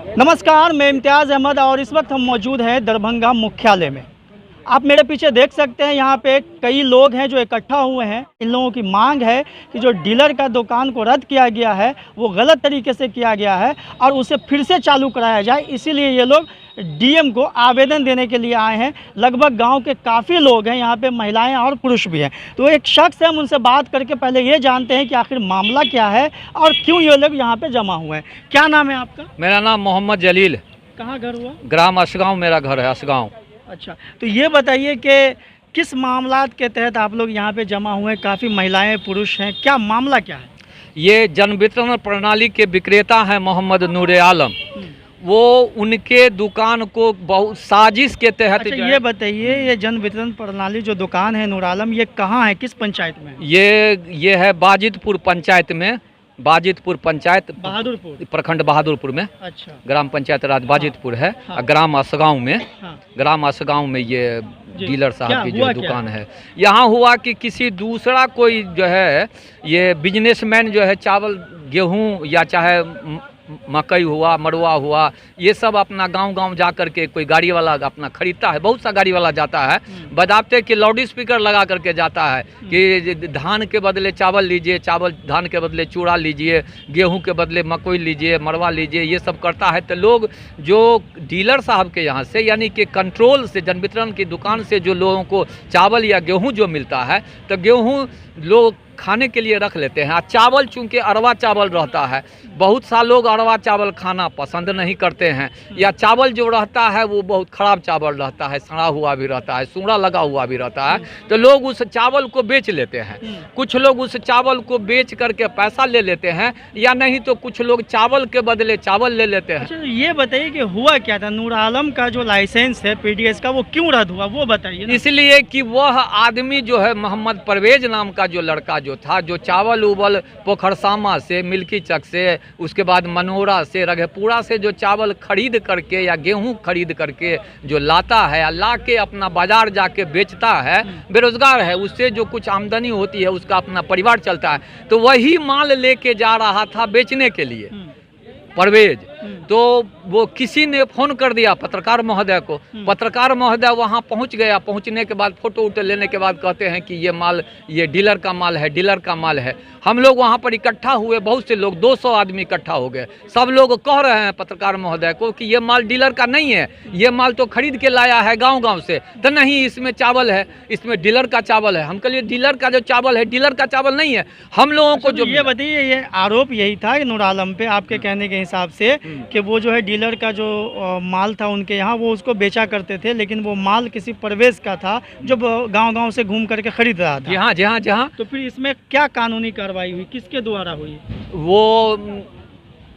नमस्कार, मैं इम्तियाज़ अहमद और इस वक्त हम मौजूद हैं दरभंगा मुख्यालय में। आप मेरे पीछे देख सकते हैं, यहाँ पे कई लोग हैं जो इकट्ठा हुए हैं। इन लोगों की मांग है कि जो डीलर का दुकान को रद्द किया गया है वो गलत तरीके से किया गया है और उसे फिर से चालू कराया जाए। इसीलिए ये लोग डीएम को आवेदन देने के लिए आए हैं। लगभग गांव के काफ़ी लोग हैं, यहाँ पे महिलाएं और पुरुष भी हैं। तो एक शख्स है, हम उनसे बात करके पहले ये जानते हैं कि आखिर मामला क्या है और क्यों ये लोग यहाँ पे जमा हुए हैं। क्या नाम है आपका? मेरा नाम मोहम्मद जलील। कहाँ घर हुआ? ग्राम असगांव मेरा घर है, असगांव। अच्छा, तो ये बताइए कि किस मामलात के तहत आप लोग यहाँ पे जमा हुए हैं? काफ़ी महिलाएं पुरुष हैं, क्या मामला क्या है? ये जन वितरण प्रणाली के विक्रेता हैं मोहम्मद नूरे आलम। वो उनके दुकान को बहुत साजिश के तहत अच्छा, ये बताइए, ये जन वितरण प्रणाली जो दुकान है नूर आलम, ये कहाँ है, किस पंचायत में? ये है बाजितपुर पंचायत में, बाजितपुर पंचायत, बहादुरपुर प्रखंड बहादुरपुर में। अच्छा, ग्राम पंचायत राज बाजितपुर है। हाँ। ग्राम असगांव में, हाँ। ग्राम असगांव में ये डीलर साहब की जो हुआ दुकान है। यहाँ हुआ कि किसी दूसरा कोई जो है ये बिजनेसमैन जो है चावल गेहूं या चाहे मकई हुआ, मड़ुआ हुआ, ये सब अपना गांव-गांव जा कर के कोई गाड़ी वाला अपना खरीदता है। बहुत सा गाड़ी वाला जाता है, बजाते कि लाउड स्पीकर लगा करके जाता है कि धान के बदले चावल लीजिए, धान के बदले चूड़ा लीजिए, गेहूं के बदले मकई लीजिए, मड़वा लीजिए, ये सब करता है। तो लोग जो डीलर साहब के यहाँ से यानी कि कंट्रोल से, जन वितरण की दुकान से जो लोगों को चावल या गेहूँ जो मिलता है, तो गेहूँ लोग खाने के लिए रख लेते हैं। चावल चूँकि अरवा चावल रहता है, बहुत सा लोग अरवा चावल खाना पसंद नहीं करते हैं, या चावल जो रहता है वो बहुत ख़राब चावल रहता है, सड़ा हुआ भी रहता है, सूड़ा लगा हुआ भी रहता है, तो लोग उस चावल को बेच लेते हैं। कुछ लोग उस चावल को बेच करके पैसा ले लेते हैं, या नहीं तो कुछ लोग चावल के बदले चावल ले लेते हैं। अच्छा, ये बताइए कि हुआ क्या था? नूर आलम का जो लाइसेंस है पीडीएस का, वो क्यों रद्द हुआ, वो बताइए ना। इसलिए कि वह आदमी जो है मोहम्मद परवेज नाम का जो लड़का जो था, जो चावल उबल पोखरसामा से, मिल्की चक से, उसके बाद मनोरा से, रघेपुरा से जो चावल खरीद करके या गेहूं खरीद करके जो लाता है या ला के अपना बाजार जाके बेचता है, बेरोजगार है, उससे जो कुछ आमदनी होती है उसका अपना परिवार चलता है, तो वही माल लेके जा रहा था बेचने के लिए परवेज। तो वो किसी ने फ़ोन कर दिया पत्रकार महोदय को। पत्रकार महोदय वहाँ पहुँच गया। पहुँचने के बाद फ़ोटो वोटो लेने के बाद कहते हैं कि ये माल, ये डीलर का माल है, डीलर का माल है। हम लोग वहाँ पर इकट्ठा हुए, बहुत से लोग, 200 आदमी इकट्ठा हो गए। सब लोग कह रहे हैं पत्रकार महोदय को कि ये माल डीलर का नहीं है, ये माल तो खरीद के लाया है गाँव-गाँव से। तो नहीं, इसमें चावल है, इसमें डीलर का चावल है। हम कहिए डीलर का जो चावल है, डीलर का चावल नहीं है। हम लोगों को जो ये बताइए, ये आरोप यही था कि नूर आलम पे, आपके कहने के हिसाब से, कि वो जो है डीलर का जो माल था उनके यहाँ, वो उसको बेचा करते थे, लेकिन वो माल किसी परवेज का था जो गांव-गांव से घूम करके खरीद रहा था। जी हाँ। तो फिर इसमें क्या कानूनी कार्रवाई हुई, किसके द्वारा हुई? वो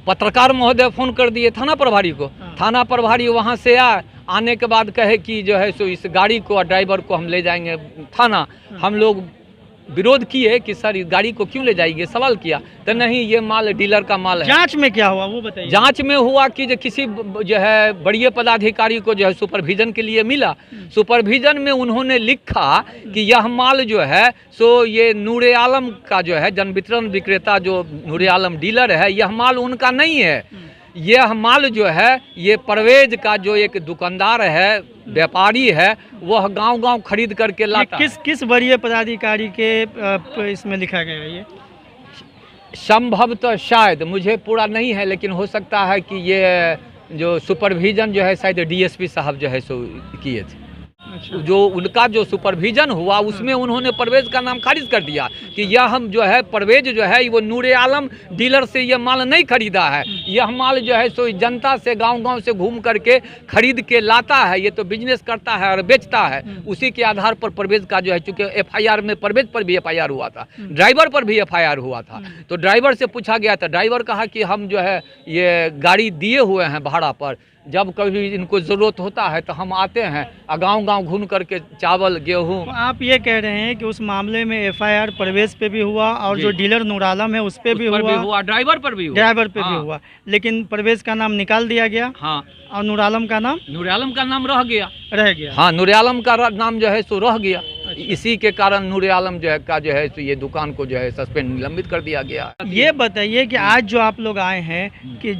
पत्रकार महोदय फ़ोन कर दिए थाना प्रभारी को। थाना प्रभारी वहाँ से आने के बाद कहे कि जो है सो इस गाड़ी को और ड्राइवर को हम ले जाएंगे थाना। हम लोग विरोध किए कि सर इस गाड़ी को क्यों ले जाएंगे, सवाल किया, तो नहीं, ये माल डीलर का माल है। जांच में क्या हुआ वो बताइए। जांच में हुआ कि जो किसी जो है बड़े पदाधिकारी को जो है सुपरविजन के लिए मिला। सुपरविजन में उन्होंने लिखा कि यह माल जो है सो ये नूरे आलम का जो है जन वितरण विक्रेता, जो नूरे आलम डीलर है, यह माल उनका नहीं है। यह माल जो है ये परवेज का जो एक दुकानदार है, व्यापारी है, वह गांव-गांव खरीद करके लाता है। किस वरीय पदाधिकारी के इसमें लिखा गया है? ये संभवतः शायद, मुझे पूरा नहीं है, लेकिन हो सकता है कि ये जो सुपरविजन जो है शायद डीएसपी साहब जो है सो किए थे। अच्छा। जो उनका जो सुपरविजन हुआ उसमें उन्होंने परवेज का नाम खारिज कर दिया कि यह हम जो है परवेज जो है वो नूरे आलम डीलर से यह माल नहीं खरीदा है, यह माल जो है सो जनता से गांव-गांव से घूम करके खरीद के लाता है, ये तो बिजनेस करता है और बेचता है। उसी के आधार पर परवेज का जो है, चूँकि एफआईआर में परवेज पर भी एफआईआर हुआ था, ड्राइवर पर भी एफआईआर हुआ था, तो ड्राइवर से पूछा गया था। ड्राइवर कहा कि हम जो है ये गाड़ी दिए हुए हैं भाड़ा पर, जब कभी इनको ज़रूरत होता है तो हम आते हैं और गांव-गांव घूम करके चावल गेहूँ। तो आप ये कह रहे हैं कि उस मामले में एफआईआर परवेज पे भी हुआ और जो डीलर नूर आलम है उस पे भी हुआ, ड्राइवर पर भी हुआ, ड्राइवर पे भी हुआ, लेकिन परवेज का नाम निकाल दिया गया। हाँ, और नूर आलम का नाम नूर आलम का नाम रह गया। रह गया। हाँ, नूर आलम का नाम जो है सो रह गया। इसी के कारण नूर आलम जो है का जो है तो ये दुकान को जो है सस्पेंड निलंबित कर दिया गया। ये बताइए कि आज जो आप लोग आए हैं कि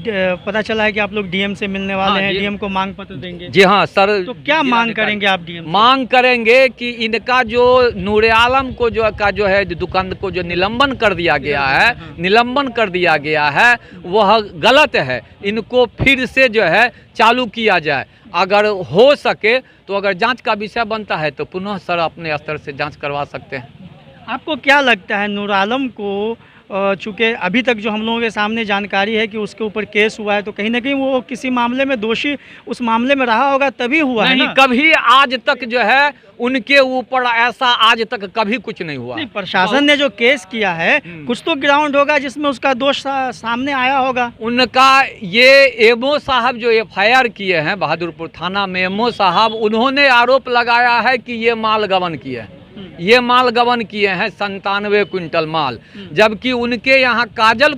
पता चला है कि आप लोग डीएम से मिलने वाले हैं, डीएम को मांग पत्र देंगे। जी हाँ सर। तो क्या मांग करेंगे आप डीएम से? मांग करेंगे कि इनका जो नूर आलम को जो है दुकान को जो निलंबन कर दिया गया है, निलंबन कर दिया गया है, वह गलत है। इनको फिर से जो है चालू किया जाए। अगर हो सके तो अगर जांच का विषय बनता है तो पुनः सर अपने स्तर से जांच करवा सकते हैं। आपको क्या लगता है नूर आलम को, चूँकि अभी तक जो हम लोगों के सामने जानकारी है कि उसके ऊपर केस हुआ है, तो कहीं ना कहीं वो किसी मामले में दोषी उस मामले में रहा होगा तभी हुआ है ना? कभी आज तक जो है उनके ऊपर ऐसा आज तक कभी कुछ नहीं हुआ। नहीं, प्रशासन ने जो केस किया है कुछ तो ग्राउंड होगा जिसमें उसका दोष सामने आया होगा। उनका ये एमओ साहब जो एफआईआर किए हैं बहादुरपुर थाना में, एमओ साहब उन्होंने आरोप लगाया है कि ये माल गबन किए हैं, ये माल गबन किए हैं 97 क्विंटल माल। जबकि उनके यहाँ काजल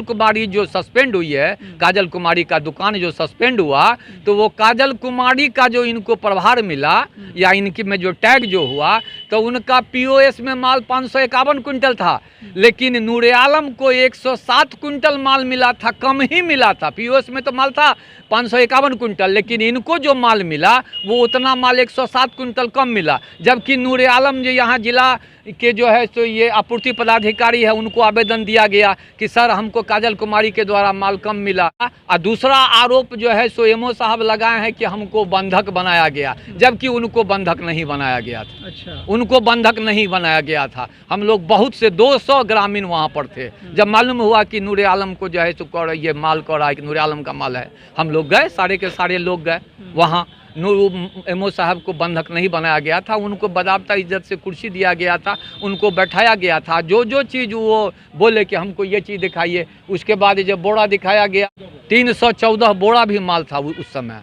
कुमारी जो सस्पेंड हुई है, काजल कुमारी का दुकान जो सस्पेंड हुआ, तो वो काजल कुमारी का जो इनको प्रभार मिला या इनकी में जो टैग जो हुआ, तो उनका पीओएस में माल 551 क्विंटल था, लेकिन नूर आलम को 107 क्विंटल माल मिला था, कम ही मिला था। पीओएस में तो माल था 551 क्विंटल, लेकिन इनको जो माल मिला वो उतना माल 107 क्विंटल कम मिला। जबकि नूर आलम जो यहाँ जिला के जो है तो ये आपूर्ति पदाधिकारी है, उनको आवेदन दिया गया कि सर हमको काजल कुमारी के द्वारा माल कम मिला। और दूसरा आरोप जो है सो एमओ साहब लगाए हैं कि हमको बंधक बनाया गया, जबकि उनको बंधक नहीं बनाया गया था। अच्छा। उनको बंधक नहीं बनाया गया था। हम लोग बहुत से 200 ग्रामीण वहाँ पर थे। जब मालूम हुआ कि नूर आलम को जो है तो ये माल कह रहा है कि नूर आलम का माल है, हम लोग गए, सारे के सारे लोग गए वहाँ। एमओ साहब को बंधक नहीं बनाया गया था, उनको बदावता इज्जत से कुर्सी दिया गया था, उनको बैठाया गया था। जो चीज़ वो बोले कि हमको ये चीज़ दिखाइए, उसके बाद जब बोरा दिखाया गया, 314 बोरा भी माल था उस समय,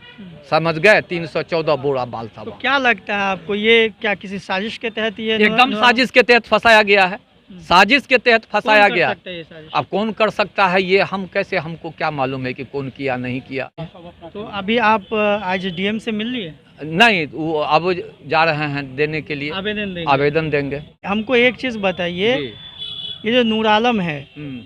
समझ गए, 314 बोरा माल था। तो क्या लगता है आपको, ये क्या किसी साजिश के तहत ये एकदम साजिश के तहत फंसाया गया है, साजिश के तहत फंसाया गया। अब कौन कर सकता है ये हम कैसे, हमको क्या मालूम है कि कौन किया नहीं किया। तो अभी आप आज डीएम से मिल लिए? नहीं, वो अब जा रहे हैं देने के लिए, आवेदन देंगे। हमको एक चीज़ बताइए, ये जो नूर आलम है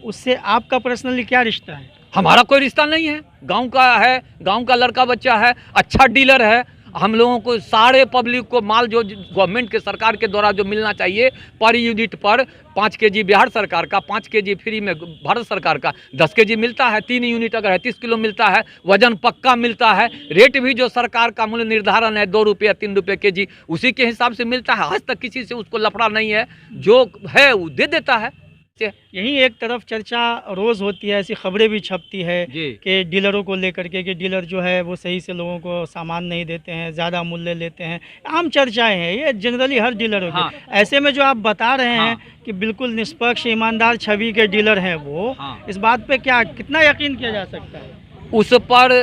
उससे आपका पर्सनली क्या रिश्ता है? हमारा कोई रिश्ता नहीं है, गांव का है, गांव का लड़का बच्चा है, अच्छा डीलर है। हम लोगों को सारे पब्लिक को माल जो गवर्नमेंट के सरकार के द्वारा जो मिलना चाहिए पर यूनिट पर 5 केजी बिहार सरकार का, 5 केजी फ्री में भारत सरकार का, 10 केजी मिलता है, 3 यूनिट अगर 30 किलो मिलता है, वजन पक्का मिलता है, रेट भी जो सरकार का मूल्य निर्धारण है 2 रुपये 3 रुपये केजी, उसी के हिसाब से मिलता है। आज तक किसी से उसको लफड़ा नहीं है, जो है वो दे देता है। यही एक तरफ चर्चा रोज़ होती है, ऐसी खबरें भी छपती है कि डीलरों को लेकर के कि डीलर जो है वो सही से लोगों को सामान नहीं देते हैं, ज़्यादा मूल्य लेते हैं। आम चर्चाएं हैं ये जनरली हर डीलरों की। ऐसे में जो आप बता रहे हैं कि बिल्कुल निष्पक्ष ईमानदार छवि के डीलर हैं वो, इस बात पे क्या कितना यकीन किया जा सकता है? उस पर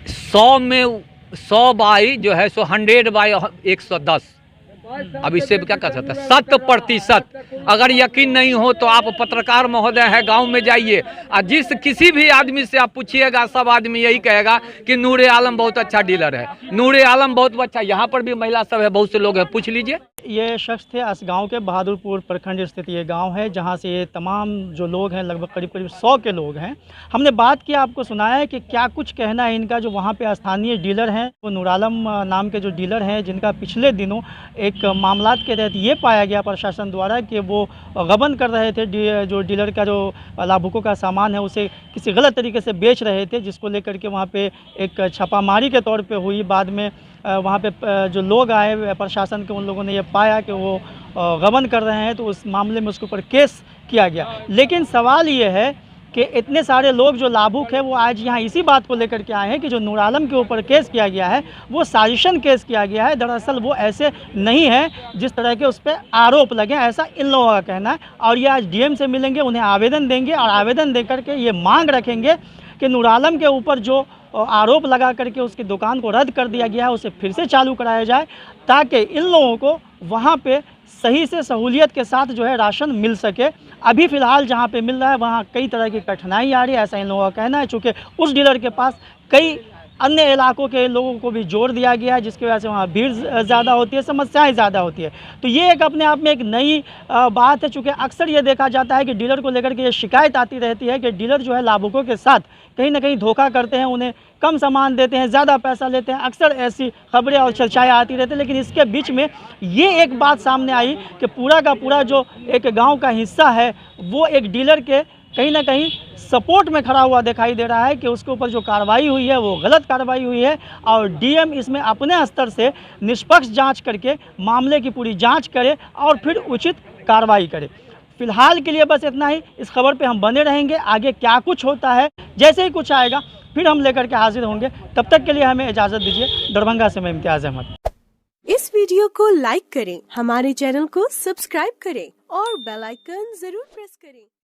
100 में 100 बाई जो है सो 100 बाई 110, अब इससे क्या कर सकते हैं, 100%। अगर यकीन नहीं हो तो आप पत्रकार महोदय है, गांव में जाइए और किसी भी आदमी से आप पूछिएगा, सब आदमी यही कहेगा कि नूर आलम बहुत अच्छा डीलर है, नूर आलम बहुत अच्छा। यहाँ पर भी महिला सब है, बहुत से लोग हैं, पूछ लीजिए। ये शख्स थे अस गाँव के, बहादुरपुर प्रखंड स्थित ये गांव है, जहां से ये तमाम जो लोग हैं लगभग करीब 100 के लोग हैं। हमने बात की, आपको सुनाया है कि क्या कुछ कहना है इनका। जो वहां पे स्थानीय डीलर हैं, वो नूर आलम नाम के जो डीलर हैं, जिनका पिछले दिनों एक मामलात के तहत ये पाया गया प्रशासन द्वारा कि वो गबन कर रहे थे, जो डीलर का जो लाभुकों का सामान है उसे किसी गलत तरीके से बेच रहे थे, जिसको लेकर के वहाँ पे एक छापामारी के तौर पे हुई। बाद में वहाँ पे जो लोग आए प्रशासन के, उन लोगों ने ये पाया कि वो गबन कर रहे हैं, तो उस मामले में उसके ऊपर केस किया गया। लेकिन सवाल ये है कि इतने सारे लोग जो लाभुक हैं वो आज यहाँ इसी बात को लेकर के आए हैं कि जो नूर आलम के ऊपर केस किया गया है वो साजिशन केस किया गया है। दरअसल वो ऐसे नहीं है जिस तरह के उस पर आरोप लगे, ऐसा इन लोगों का कहना है। और ये आज डीएम से मिलेंगे, उन्हें आवेदन देंगे और आवेदन दे करके ये मांग रखेंगे कि नूर आलम के ऊपर जो आरोप लगा करके उसकी दुकान को रद्द कर दिया गया है उसे फिर से चालू कराया जाए, ताकि इन लोगों को वहाँ पे सही से सहूलियत के साथ जो है राशन मिल सके। अभी फ़िलहाल जहाँ पे मिल रहा है वहाँ कई तरह की कठिनाई आ रही है, ऐसा इन लोगों का कहना है। चूँकि उस डीलर के पास कई अन्य इलाकों के लोगों को भी जोड़ दिया गया है, जिसकी वजह से वहाँ भीड़ ज़्यादा होती है, समस्याएं ज़्यादा होती है। तो ये एक अपने आप में एक नई बात है, चूँकि अक्सर ये देखा जाता है कि डीलर को लेकर के ये शिकायत आती रहती है कि डीलर जो है लाभुकों के साथ कहीं ना कहीं धोखा करते हैं, उन्हें कम सामान देते हैं, ज़्यादा पैसा लेते हैं। अक्सर ऐसी खबरें और चर्चाएँ आती रहती हैं, लेकिन इसके बीच में ये एक बात सामने आई कि पूरा का पूरा जो एक गाँव का हिस्सा है वो एक डीलर के कहीं ना कहीं सपोर्ट में खड़ा हुआ दिखाई दे रहा है कि उसके ऊपर जो कार्रवाई हुई है वो गलत कार्रवाई हुई है, और डीएम इसमें अपने स्तर से निष्पक्ष जांच करके मामले की पूरी जांच करे और फिर उचित कार्रवाई करे। फिलहाल के लिए बस इतना ही। इस खबर पे हम बने रहेंगे, आगे क्या कुछ होता है, जैसे ही कुछ आएगा फिर हम लेकर के हाजिर होंगे। तब तक के लिए हमें इजाज़त दीजिए। दरभंगा से मैं इम्तियाज़ अहमद। इस वीडियो को लाइक करें, हमारे चैनल को सब्सक्राइब करें और बेल आइकन जरूर प्रेस करें।